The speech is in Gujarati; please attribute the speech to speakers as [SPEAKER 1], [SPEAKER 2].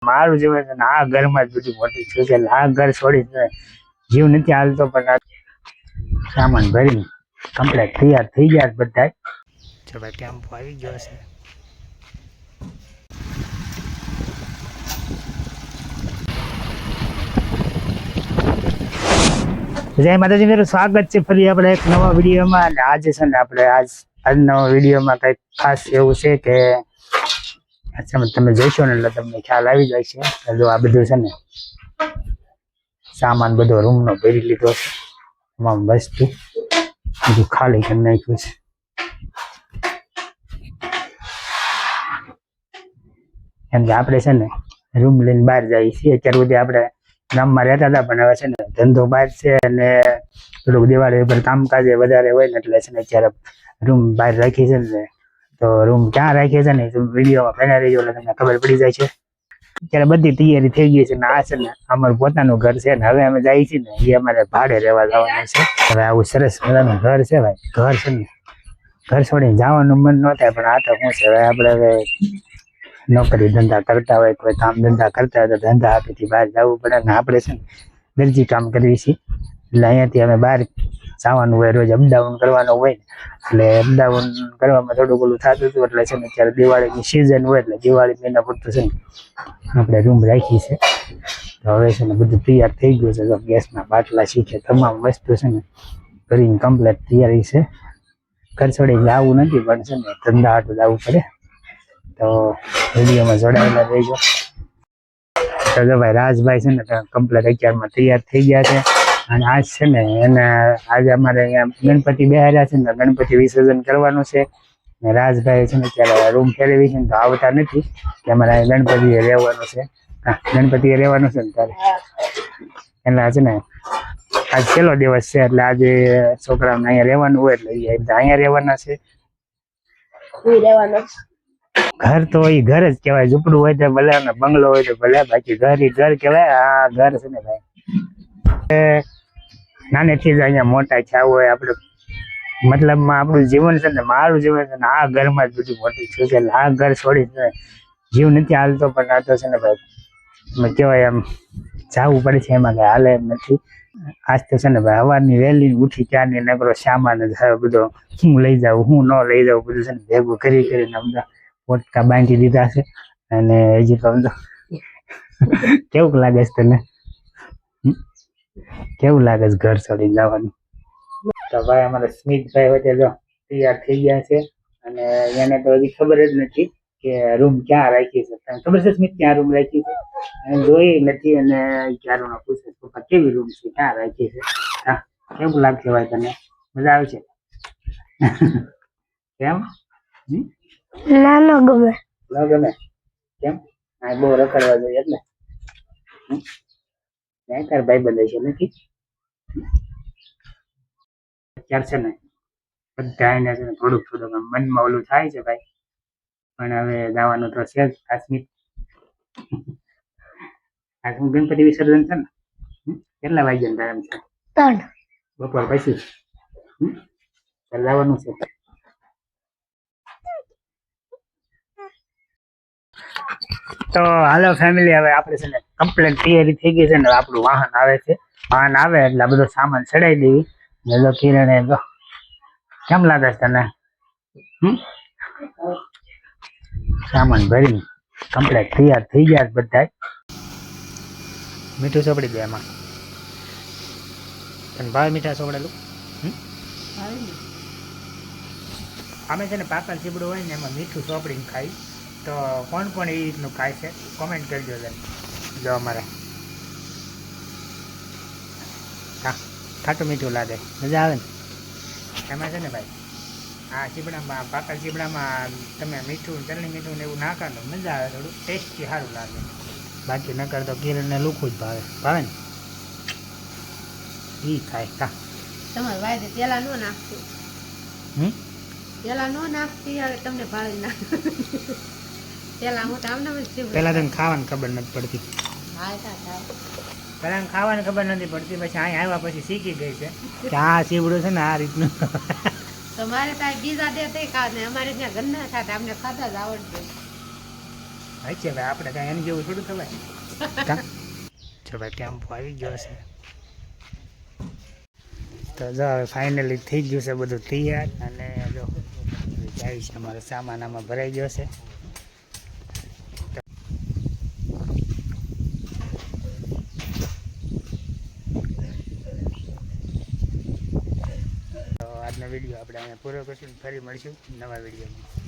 [SPEAKER 1] મારું જીવન છે ને આ ઘરમાં જ બધું મોટી થયું છે. આ ઘર છોડી જીવ નથી હાલતો, પણ સામાન ભરીને કમ્પ્લીટ તૈયાર થઈ ગયા બધા. જો ભાઈ ટેમ્પો આવી ગયો છે. જય માતાજી, મેરું સ્વાગત છે ફરી આપણે એક નવા વિડીયોમાં. અને આજે છે ને આપણે આજના વિડીયોમાં કંઈક ખાસ એવું છે કે તમે જોઈશો ને એટલે તમને ખ્યાલ આવી જાય છે. જો આ બધું છે ને સામાન બધો રૂમનો ભરી લીધો છે, તમામ વસ્તુ બધું ખાલી કરી નાખ્યું છે. કેમ કે આપણે છે ને રૂમ લઈને બહાર જઈએ છીએ. અત્યાર સુધી આપણે ગામમાં રહેતા હતા, પણ હવે છે ને ધંધો બહાર છે અને થોડુંક દિવાળી ઉપર કામકાજ વધારે હોય ને એટલે છે ને અત્યારે રૂમ બહાર રાખી છે ને. તો રૂમ ક્યાં રાખીએ છે ને વિડીયોમાં બના રહીજો એટલે તમને ખબર પડી જાય છે. અત્યારે બધી તૈયારી થઈ ગઈ છે ને આ છે ને અમારું પોતાનું ઘર છે ને હવે અમે જઈએ છીએ ને એ અમારે ભાડે રહેવા જવાનું છે. હવે આવું સરસ મજાનું ઘર છે ભાઈ. ઘર છે ને ઘર છોડીને જવાનું મન ન થાય, પણ આ તો શું છે હવે આપણે હવે નોકરી ધંધા કરતા હોય, કોઈ કામ ધંધા કરતા હોય તો ધંધા આપીથી બહાર જવું પડે ને આપણે છે ને દરજી કામ કરીએ છીએ એટલે અહીંયાથી અમે બહાર જવાનું હોય, રોજ અપડાઉન કરવાનું હોય એટલે અપડાઉન કરવામાં થોડું ઓલું થતું હતું. એટલે છે ને અત્યારે દિવાળીની સિઝન હોય એટલે દિવાળી મહિના પૂરતું છે ને આપણે રૂમ રાખી છે. તો હવે છે ને બધું તૈયાર થઈ ગયું છે. તો ગેસના બાટલા શીખે તમામ વસ્તુ છે ને કરીને કમ્પ્લીટ તૈયારી છે. ઘર છોડી જવું નથી, પણ છે ને ધંધા હાટું જવું પડે. તો વિડીયોમાં જોડાયેલા રહેજો. તો જો ભાઈ રાજભાઈ છે ને કમ્પ્લીટ અત્યારમાં તૈયાર થઈ ગયા છે. અને આજ છે ને એને આજે અમારે અહીંયા ગણપતિ બેહાર્યા છે ને ગણપતિ વિસર્જન કરવાનું છે. ને રાજભાઈ છે ને અત્યારે રૂમ ફેરવી છે ને તો આવતા નથી કે અમારે ગણપતિએ રહેવાનું છે. હા, ગણપતિએ રહેવાનું છે ને ત્યારે એટલે છે ને આજ છેલ્લો દિવસ છે એટલે આજે છોકરાઓને અહીંયા રહેવાનું હોય એટલે અહીંયા રહેવાના છે. ઘર તો એ ઘર જ કહેવાય. ઝૂંપડું હોય તો ભલે અને બંગલો હોય તો ભલે, બાકી ઘર એ ઘર કહેવાય. આ ઘર છે ને ભાઈ નાનેથી જ અહીંયા મોટા થયા હોય આપણે. મતલબમાં આપણું જીવન છે ને મારું જીવન છે ને આ ઘરમાં જ બધું મોટી થયું છે. આ ઘર છોડી જીવ નથી હાલતો, પણ આ તો છે ને ભાઈ કહેવાય એમ જવું પડે છે, એમાં કઈ હાલે એમ નથી. આજ તો છે ને ભાઈ સવારની વહેલી ઉઠી ત્યાંની નકરો સામાન જ બધો હું લઈ જાઉં હું ન લઈ જાઉં બધું છે ને ભેગું કરીને અમદા પોટકા બાંધી દીધા છે. અને હજી તો કેવું લાગે છે તને? કેવું લાગે છે ઘર છોડીને જવાનું? તો ભાઈ અમારે સ્મિતભાઈ હોય જો તૈયાર થઈ ગયા છે. અને એને તો હજી ખબર જ નથી કે રૂમ ક્યાં રાખી છે. તને ખબર છે સ્મિત ક્યાં રૂમ રાખી છે? એને જોઈ નથી અને ક્યારો પૂછે પપ્પા કેવી રૂમ છે, ક્યાં રાખી છે? હા, કેવું લાગશે ભાઈ તને? મજા આવે છે? કેમ
[SPEAKER 2] ના ન ગમે?
[SPEAKER 1] ન ગમે કેમ? આ બહુ રખડવા જોઈએ એટલે તાર ભાઈ બંધ છે નથી. અત્યારે છે ને બધા એને છે ને થોડુંક મનમાં ઓલું થાય છે ભાઈ, પણ હવે જવાનું તો છે જ. કાશ્મીર ગણપતિ વિસર્જન છે ને કેટલા વાગ્યાનો ટાઈમ છે?
[SPEAKER 2] 3
[SPEAKER 1] બપોર પછી જવાનું છે. તો હાલો ફેમિલી, હવે આપણે છે ને કમ્પ્લીટ તૈયારી થઈ ગઈ છે ને આપણું વાહન આવે છે. વાહન આવે એટલે બધો સામાન ચડાવી દેવી. ને કિરણે તો કેમ લાગે છે તને? સામાન ભરીને કમ્પ્લીટ તૈયાર થઈ ગયા બધા. મીઠું ચોપડી દે એમાં. તને ભાવે મીઠા ચોપડેલું? અમે છે ને પાપડ ચીબડું હોય ને એમાં મીઠું ચોપડીને ખાઈ. તો કોણ કોણ એ રીતનું ખાય છે કોમેન્ટ કરજો. જો અમારે હા ખાટું મીઠું લાગે, મજા આવે ને એમાં છે ને ભાઈ. આ ચીબડામાં પાપડ ચીબડામાં તમે મીઠું ચટણી મીઠું ને એવું નાખો તો મજા આવે, થોડું ટેસ્ટી સારું લાગે. બાકી નકર તો કિરણને લુખું જ ભાવે ને એ ખાય. કા
[SPEAKER 2] તમારે વાયદે પેલા નો નાખતી, પેલા નો નાખતી, હવે તમને ભાવે નાખ. પેલા હું તો આમને
[SPEAKER 1] પેલા તને ખાવાની ખબર નથી પડતી. પેલા ખાવાની ખબર નથી પડતી, પછી અહીં આવ્યા પછી શીખી ગઈ છે કે આ ચીવડું છે ને આ રીતનું.
[SPEAKER 2] તો મારે ત્યાં બીજા દે તે ખા ને અમારે ત્યાં ગન્ના ખાતા અમને ખાતા જ આવડતું.
[SPEAKER 1] ભાઈ છે ભાઈ આપણે કાંઈ એની જેવું થોડું થવાય કાં જો ભાઈ ટેમ્પો આવી ગયો છે તો જો હવે ફાઇનલી થઈ ગયું છે બધું તૈયાર અને જો જાય છે અમારો સામાન આમાં ભરાઈ ગયો છે તો આજનો વિડીયો આપણે અહીંયા પૂરો કરીશું ફરી મળીશું નવા વિડીયોમાં